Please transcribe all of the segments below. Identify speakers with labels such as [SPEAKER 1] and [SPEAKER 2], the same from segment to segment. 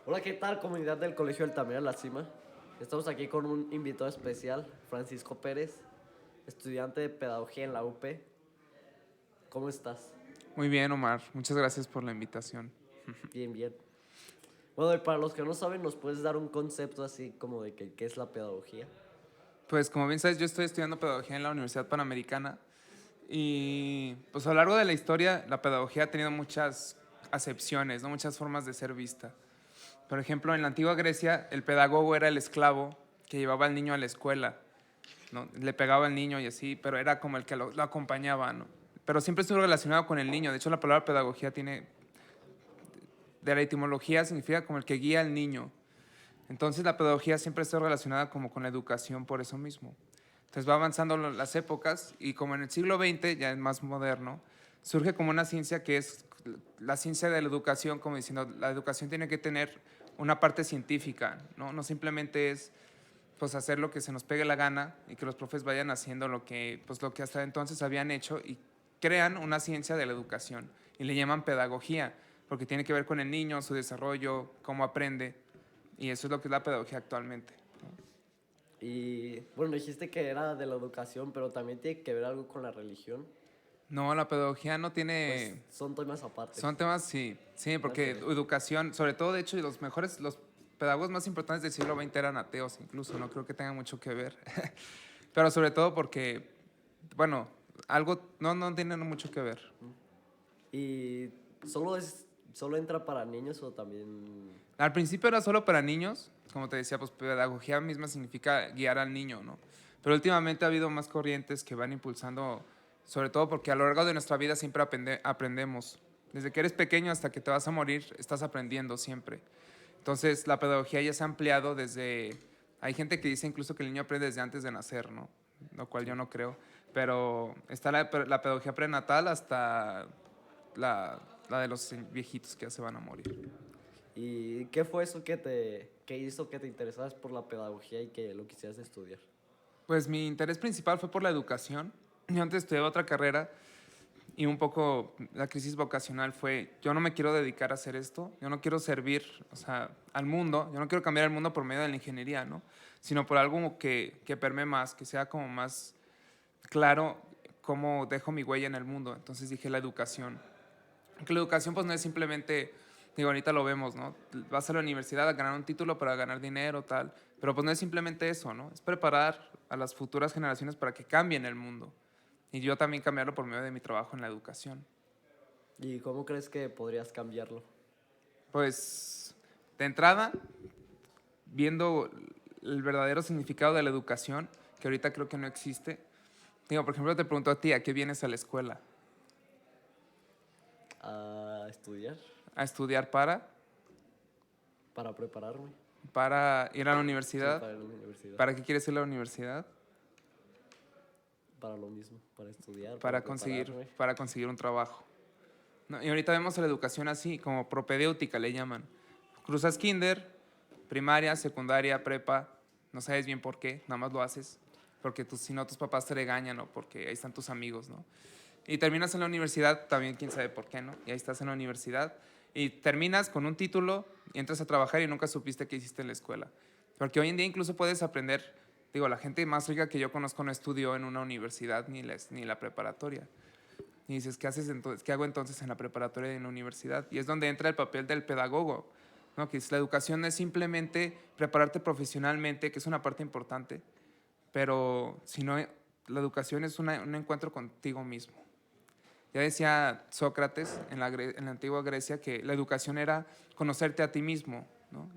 [SPEAKER 1] Hola, ¿qué tal, comunidad del Colegio Altamira La Cima? Estamos aquí con un invitado especial, Francisco Pérez, estudiante de Pedagogía en la UP. ¿Cómo estás?
[SPEAKER 2] Muy bien, Omar. Muchas gracias por la invitación.
[SPEAKER 1] Bien, bien. Bueno, y para los que no saben, ¿nos puedes dar un concepto así como de qué es la pedagogía?
[SPEAKER 2] Pues como bien sabes, yo estoy estudiando pedagogía en la Universidad Panamericana y pues a lo largo de la historia la pedagogía ha tenido muchas acepciones, ¿no? Muchas formas de ser vista. Por ejemplo, en la antigua Grecia el pedagogo era el esclavo que llevaba al niño a la escuela, ¿no? Le pegaba al niño y así, pero era como el que lo acompañaba, ¿no? Pero siempre estuvo relacionado con el niño. De hecho, la palabra pedagogía tiene, de la etimología, significa como el que guía al niño. Entonces la pedagogía siempre está relacionada como con la educación por eso mismo. Entonces va avanzando las épocas y como en el siglo XX, ya es más moderno, surge como una ciencia que es la ciencia de la educación, como diciendo, la educación tiene que tener una parte científica, ¿no? No simplemente es pues hacer lo que se nos pegue la gana y que los profes vayan haciendo lo que hasta entonces habían hecho y crean una ciencia de la educación y le llaman pedagogía, porque tiene que ver con el niño, su desarrollo, cómo aprende, y eso es lo que es la pedagogía actualmente.
[SPEAKER 1] Y bueno, dijiste que era de la educación, pero también tiene que ver algo con la religión.
[SPEAKER 2] No, la pedagogía no
[SPEAKER 1] Pues
[SPEAKER 2] tiene...
[SPEAKER 1] son temas aparte.
[SPEAKER 2] Son temas, sí, sí,
[SPEAKER 1] Nada que
[SPEAKER 2] porque
[SPEAKER 1] ver.
[SPEAKER 2] educación, sobre todo, de hecho, los pedagogos más importantes del siglo XX eran ateos, incluso, no creo que tenga mucho que ver. Pero sobre todo porque, bueno, algo no tiene mucho que ver.
[SPEAKER 1] ¿Y solo entra para niños o también?
[SPEAKER 2] Al principio era solo para niños, como te decía, pues pedagogía misma significa guiar al niño, ¿no? Pero últimamente ha habido más corrientes que van impulsando, sobre todo porque a lo largo de nuestra vida siempre aprendemos. Desde que eres pequeño hasta que te vas a morir, estás aprendiendo siempre. Entonces, la pedagogía ya se ha ampliado desde... Hay gente que dice incluso que el niño aprende desde antes de nacer, ¿no? Lo cual yo
[SPEAKER 1] Sí.
[SPEAKER 2] no creo. Pero está la pedagogía prenatal hasta la, la de los viejitos que ya se van a morir.
[SPEAKER 1] ¿Y qué fue eso que hizo que te interesaras por la pedagogía y que lo quisieras estudiar?
[SPEAKER 2] Pues mi interés principal fue por la educación. Yo antes estudiaba otra carrera y un poco la crisis vocacional fue, yo no me quiero dedicar a hacer esto, yo no quiero servir, o sea, al mundo, yo no quiero cambiar el mundo por medio de la ingeniería, ¿no? Sino por algo que permee más, que sea como más claro cómo dejo mi huella en el mundo. Entonces dije la educación. Que la educación pues no es simplemente, digo, ahorita lo vemos, ¿no? Vas a la universidad a ganar un título para ganar dinero, tal, pero pues no es simplemente eso, ¿no? Es preparar a las futuras generaciones para que cambien el mundo. Y yo también cambiarlo por medio de mi trabajo en la educación.
[SPEAKER 1] ¿Y cómo crees que podrías cambiarlo?
[SPEAKER 2] Pues, de entrada, viendo el verdadero significado de la educación, que ahorita creo que no existe. Digo, por ejemplo, te pregunto a ti, ¿a qué vienes a la escuela?
[SPEAKER 1] A estudiar,
[SPEAKER 2] ¿A estudiar
[SPEAKER 1] para prepararme,
[SPEAKER 2] para ir a la
[SPEAKER 1] sí,
[SPEAKER 2] universidad?
[SPEAKER 1] para ir a la universidad,
[SPEAKER 2] ¿Para qué quieres ir a la universidad?
[SPEAKER 1] para lo mismo, para estudiar, para
[SPEAKER 2] Para
[SPEAKER 1] prepararme.
[SPEAKER 2] para conseguir un trabajo. ¿No? Y ahorita vemos a la educación así, como propedéutica le llaman. Cruzas kinder, primaria, secundaria, prepa, no sabes bien por qué, nada más lo haces, porque si no tus papás te regañan o porque ahí están tus amigos, ¿no? Y terminas en la universidad, también quién sabe por qué, ¿no? Y ahí estás en la universidad y terminas con un título, y entras a trabajar y nunca supiste qué hiciste en la escuela. Porque hoy en día incluso puedes aprender, digo, la gente más rica que yo conozco no estudió en una universidad ni la preparatoria. Y dices, ¿qué haces entonces? ¿Qué hago entonces en la preparatoria y en la universidad? Y es donde entra el papel del pedagogo, ¿no? Que es, la educación no es simplemente prepararte profesionalmente, que es una parte importante, pero sino la educación es un encuentro contigo mismo. Ya decía Sócrates en la antigua Grecia que la educación era conocerte a ti mismo, ¿no?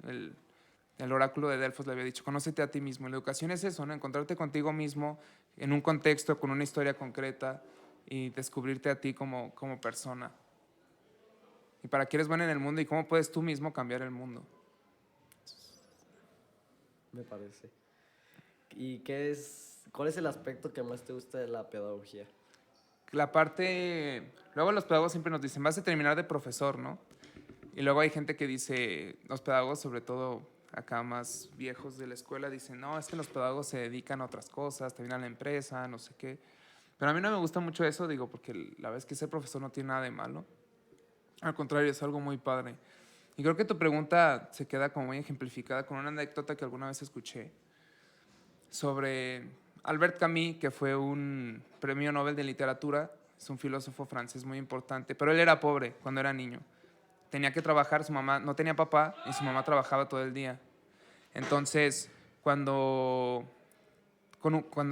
[SPEAKER 2] El oráculo de Delfos le había dicho, conócete a ti mismo. La educación es eso, ¿no? Encontrarte contigo mismo en un contexto, con una historia concreta y descubrirte a ti como persona. Y para qué eres bueno en el mundo y cómo puedes tú mismo cambiar el mundo.
[SPEAKER 1] Me parece. ¿Y cuál es el aspecto que más te gusta de la pedagogía?
[SPEAKER 2] La parte, luego los pedagogos siempre nos dicen, vas a terminar de profesor, ¿no? Y luego hay gente que dice, los pedagogos, sobre todo acá más viejos de la escuela, dicen, no, es que los pedagogos se dedican a otras cosas, terminan la empresa, no sé qué. Pero a mí no me gusta mucho eso, digo, porque la verdad es que ser profesor no tiene nada de malo. Al contrario, es algo muy padre. Y creo que tu pregunta se queda como muy ejemplificada con una anécdota que alguna vez escuché sobre Albert Camus, que fue un premio Nobel de literatura. Es un filósofo francés muy importante, pero él era pobre cuando era niño. Tenía que trabajar, su mamá no tenía papá y su mamá trabajaba todo el día. Entonces, cuando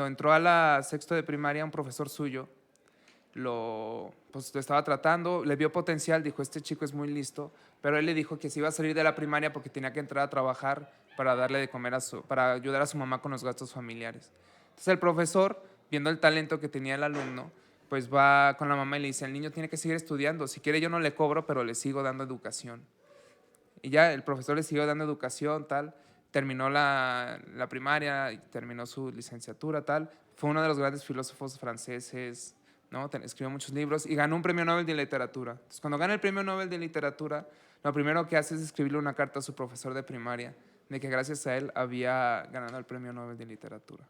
[SPEAKER 2] entró a la sexto de primaria, un profesor suyo lo estaba tratando, le vio potencial, dijo, este chico es muy listo, pero él le dijo que se iba a salir de la primaria porque tenía que entrar a trabajar para darle de comer para ayudar a su mamá con los gastos familiares. Entonces el profesor, viendo el talento que tenía el alumno, pues va con la mamá y le dice, el niño tiene que seguir estudiando, si quiere yo no le cobro, pero le sigo dando educación. Y ya el profesor le siguió dando educación, tal, terminó la primaria, y terminó su licenciatura, tal, fue uno de los grandes filósofos franceses, ¿no? Escribió muchos libros y ganó un premio Nobel de literatura. Entonces, cuando gana el premio Nobel de literatura, lo primero que hace es escribirle una carta a su profesor de primaria de que gracias a él había ganado el premio Nobel de literatura.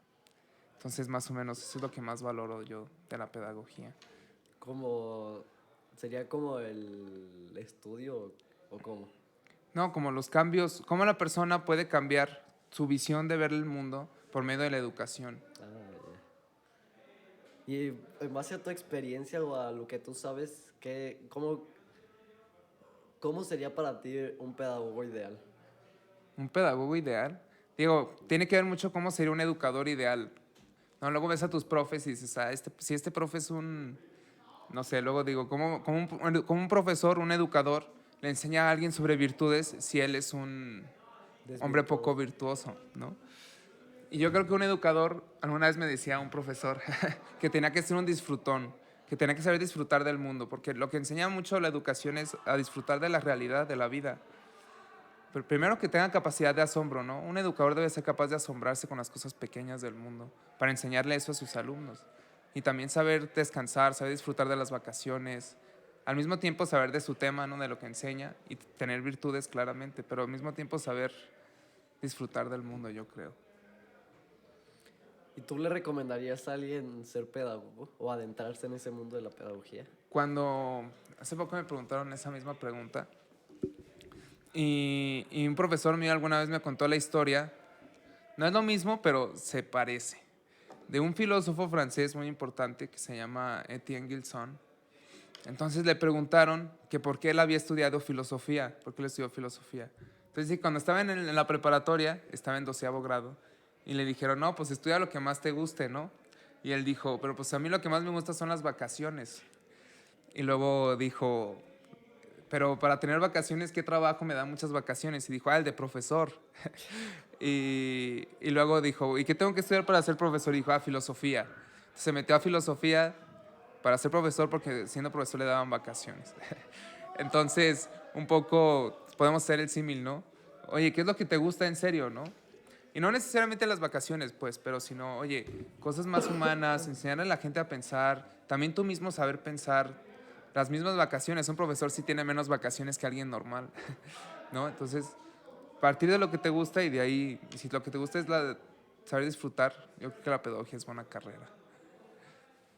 [SPEAKER 2] Entonces, más o menos, eso es lo que más valoro yo de la pedagogía.
[SPEAKER 1] Como, ¿sería como el estudio o cómo?
[SPEAKER 2] No, como los cambios, cómo la persona puede cambiar su visión de ver el mundo por medio de la educación.
[SPEAKER 1] Ah, ya. Y en base a tu experiencia o a lo que tú sabes, ¿cómo sería para ti un pedagogo ideal?
[SPEAKER 2] Un pedagogo ideal. Digo, tiene que ver mucho cómo sería un educador ideal. ¿No? Luego ves a tus profes y dices, si este profe es un, no sé, luego digo, como un profesor, un educador, le enseña a alguien sobre virtudes si él es un hombre poco
[SPEAKER 1] Desvirtuado.
[SPEAKER 2] virtuoso, ¿no? Y yo creo que un educador, alguna vez me decía un profesor, que tenía que ser un disfrutón, que tenía que saber disfrutar del mundo, porque lo que enseña mucho la educación es a disfrutar de la realidad, de la vida. Pero primero que tenga capacidad de asombro, ¿no? Un educador debe ser capaz de asombrarse con las cosas pequeñas del mundo para enseñarle eso a sus alumnos. Y también saber descansar, saber disfrutar de las vacaciones, al mismo tiempo saber de su tema, ¿no? De lo que enseña y tener virtudes claramente, pero al mismo tiempo saber disfrutar del mundo, yo creo.
[SPEAKER 1] ¿Y tú le recomendarías a alguien ser pedagogo o adentrarse en ese mundo de la pedagogía?
[SPEAKER 2] Hace poco me preguntaron esa misma pregunta y un profesor mío alguna vez me contó la historia, no es lo mismo, pero se parece, de un filósofo francés muy importante que se llama Etienne Gilson. Entonces le preguntaron que por qué él había estudiado filosofía, por qué él estudió filosofía. Entonces, sí, cuando estaba en la preparatoria, estaba en 12º grado, y le dijeron, no, pues estudia lo que más te guste, ¿no? Y él dijo, pero pues a mí lo que más me gusta son las vacaciones. Y luego dijo, pero para tener vacaciones, ¿qué trabajo me da muchas vacaciones? Y dijo, el de profesor. Y luego dijo, ¿y qué tengo que estudiar para ser profesor? Y dijo, filosofía. Entonces, se metió a filosofía para ser profesor porque siendo profesor le daban vacaciones. Entonces, un poco podemos hacer el símil, ¿no? Oye, ¿qué es lo que te gusta en serio, no? Y no necesariamente las vacaciones, pues, pero sino, oye, cosas más humanas, enseñar a la gente a pensar, también tú mismo saber pensar, las mismas vacaciones. Un profesor sí tiene menos vacaciones que alguien normal, ¿no? Entonces, partir de lo que te gusta y de ahí, si lo que te gusta es saber disfrutar, yo creo que la pedagogía es buena carrera.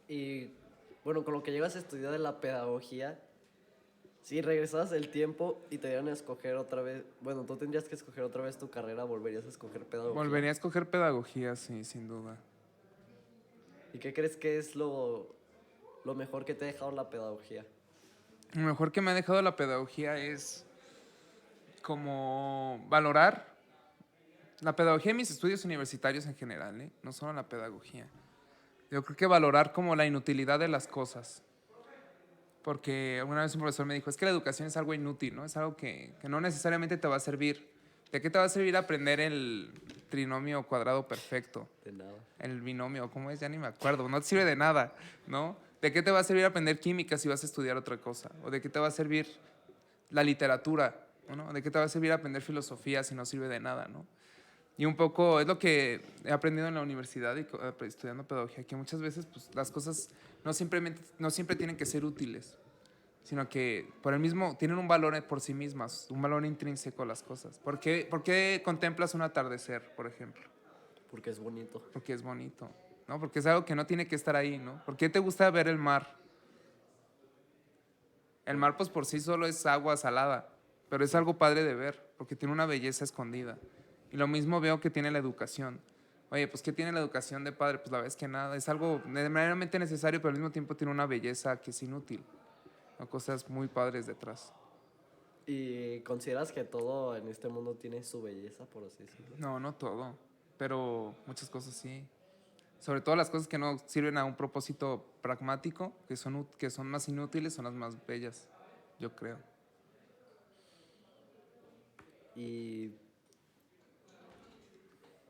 [SPEAKER 1] Y bueno, con lo que llevas a estudiar de la pedagogía, si regresaras el tiempo y te dieran a escoger otra vez, bueno, tú tendrías que escoger otra vez tu carrera, volverías a escoger pedagogía.
[SPEAKER 2] Volvería a escoger pedagogía, sí, sin duda.
[SPEAKER 1] ¿Y qué crees que es lo mejor que te ha dejado la pedagogía?
[SPEAKER 2] Lo mejor que me ha dejado la pedagogía es como valorar la pedagogía en mis estudios universitarios en general, ¿eh? No solo la pedagogía. Yo creo que valorar como la inutilidad de las cosas. Porque alguna vez un profesor me dijo, es que la educación es algo inútil, ¿no? Es algo que no necesariamente te va a servir. ¿De qué te va a servir aprender el trinomio cuadrado perfecto?
[SPEAKER 1] De nada.
[SPEAKER 2] El binomio, ¿cómo es? Ya ni me acuerdo. No te sirve de nada, ¿no? ¿De qué te va a servir aprender química si vas a estudiar otra cosa? ¿O de qué te va a servir la literatura? ¿No? ¿De qué te va a servir aprender filosofía si no sirve de nada, ¿no? Y un poco es lo que he aprendido en la universidad y estudiando pedagogía, que muchas veces pues, las cosas no siempre tienen que ser útiles, sino que por el mismo tienen un valor por sí mismas, un valor intrínseco a las cosas. ¿Por qué contemplas un atardecer, por ejemplo?
[SPEAKER 1] Porque es bonito.
[SPEAKER 2] Porque es bonito, ¿no? Porque es algo que no tiene que estar ahí, ¿no? ¿Por qué te gusta ver el mar? El mar pues por sí solo es agua salada, pero es algo padre de ver, porque tiene una belleza escondida. Y lo mismo veo que tiene la educación. Oye, pues ¿qué tiene la educación de padre? Pues la verdad es que nada, es algo meramente necesario, pero al mismo tiempo tiene una belleza que es inútil. Hay cosas muy padres detrás.
[SPEAKER 1] ¿Y consideras que todo en este mundo tiene su belleza, por así decirlo?
[SPEAKER 2] No, no todo, pero muchas cosas sí. Sobre todo las cosas que no sirven a un propósito pragmático, que son más inútiles, son las más bellas, yo creo.
[SPEAKER 1] Y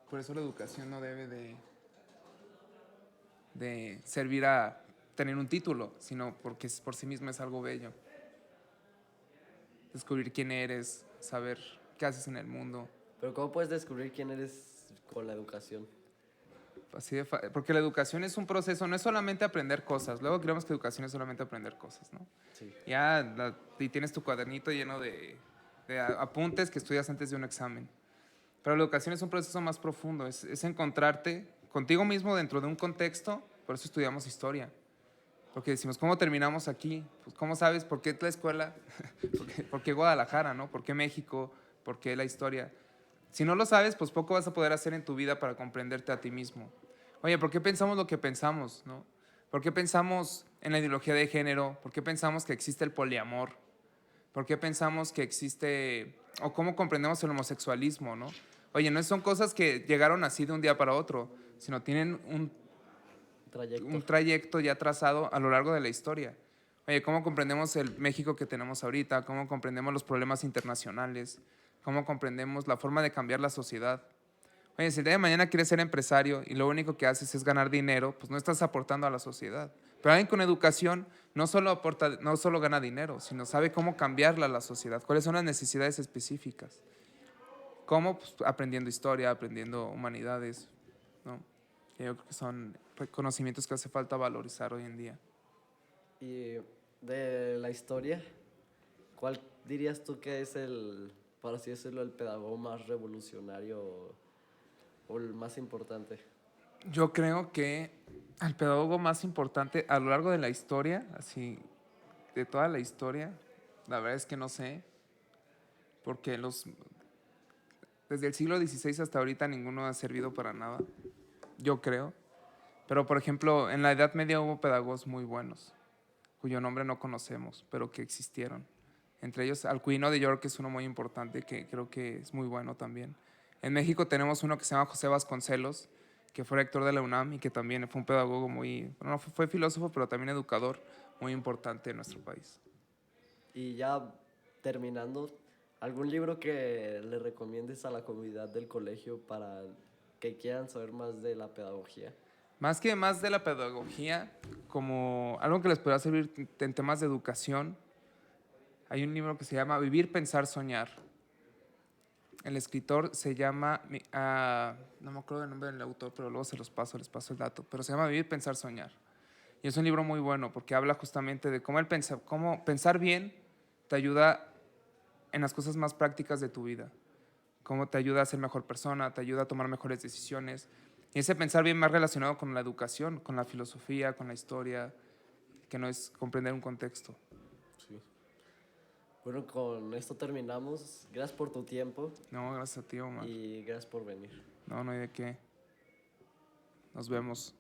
[SPEAKER 2] Por eso la educación no debe de servir a tener un título, sino porque por sí misma es algo bello. Descubrir quién eres, saber qué haces en el mundo.
[SPEAKER 1] pero ¿cómo puedes descubrir quién eres con la educación?
[SPEAKER 2] Porque la educación es un proceso, no es solamente aprender cosas. Luego creemos que educación es solamente aprender cosas, ¿no?
[SPEAKER 1] Sí.
[SPEAKER 2] Y tienes tu cuadernito lleno de apuntes que estudias antes de un examen. Pero la educación es un proceso más profundo, es encontrarte contigo mismo dentro de un contexto, por eso estudiamos historia. Porque decimos, ¿cómo terminamos aquí? Pues, ¿cómo sabes por qué la escuela? ¿Por qué Guadalajara, no? ¿Por qué México? ¿Por qué la historia? Si no lo sabes, pues poco vas a poder hacer en tu vida para comprenderte a ti mismo. Oye, ¿por qué pensamos lo que pensamos, no? ¿Por qué pensamos en la ideología de género? ¿Por qué pensamos que existe el poliamor? ¿Por qué pensamos que existe, o cómo comprendemos el homosexualismo, no? Oye, no son cosas que llegaron así de un día para otro, sino tienen
[SPEAKER 1] Trayecto.
[SPEAKER 2] un trayecto ya trazado a lo largo de la historia. Oye, ¿cómo comprendemos el México que tenemos ahorita? ¿Cómo comprendemos los problemas internacionales? ¿Cómo comprendemos la forma de cambiar la sociedad? Oye, si el día de mañana quieres ser empresario y lo único que haces es ganar dinero, pues no estás aportando a la sociedad. Pero alguien con educación no solo gana dinero, sino sabe cómo cambiarla a la sociedad, cuáles son las necesidades específicas. ¿Cómo? Pues aprendiendo historia, aprendiendo humanidades, ¿no? Que yo creo que son conocimientos que hace falta valorizar hoy en día.
[SPEAKER 1] Y de la historia, ¿cuál dirías tú que es el, por así decirlo, el pedagogo más revolucionario o el más importante?
[SPEAKER 2] Yo creo que el pedagogo más importante a lo largo de la historia, así, de toda la historia, la verdad es que no sé, porque desde el siglo XVI hasta ahorita ninguno ha servido para nada, yo creo. Pero, por ejemplo, en la Edad Media hubo pedagogos muy buenos, cuyo nombre no conocemos, pero que existieron. Entre ellos, Alcuino de York es uno muy importante, que creo que es muy bueno también. En México tenemos uno que se llama José Vasconcelos, que fue rector de la UNAM y que también fue un pedagogo muy, bueno, no fue filósofo, pero también educador muy importante en nuestro país.
[SPEAKER 1] Y ya terminando, ¿algún libro que le recomiendes a la comunidad del colegio para que quieran saber más de la pedagogía?
[SPEAKER 2] Más de la pedagogía, como algo que les pueda servir en temas de educación, hay un libro que se llama Vivir, Pensar, Soñar. El escritor se llama, no me acuerdo el nombre del autor, pero luego les paso el dato, pero se llama Vivir, Pensar, Soñar. Y es un libro muy bueno porque habla justamente de cómo pensar bien te ayuda en las cosas más prácticas de tu vida. Cómo te ayuda a ser mejor persona, te ayuda a tomar mejores decisiones. Y ese pensar bien más relacionado con la educación, con la filosofía, con la historia, que no es comprender un contexto.
[SPEAKER 1] Sí. Bueno, con esto terminamos. Gracias por tu tiempo
[SPEAKER 2] No, gracias a ti, Omar.
[SPEAKER 1] y gracias por venir.
[SPEAKER 2] No, no hay de qué. Nos vemos.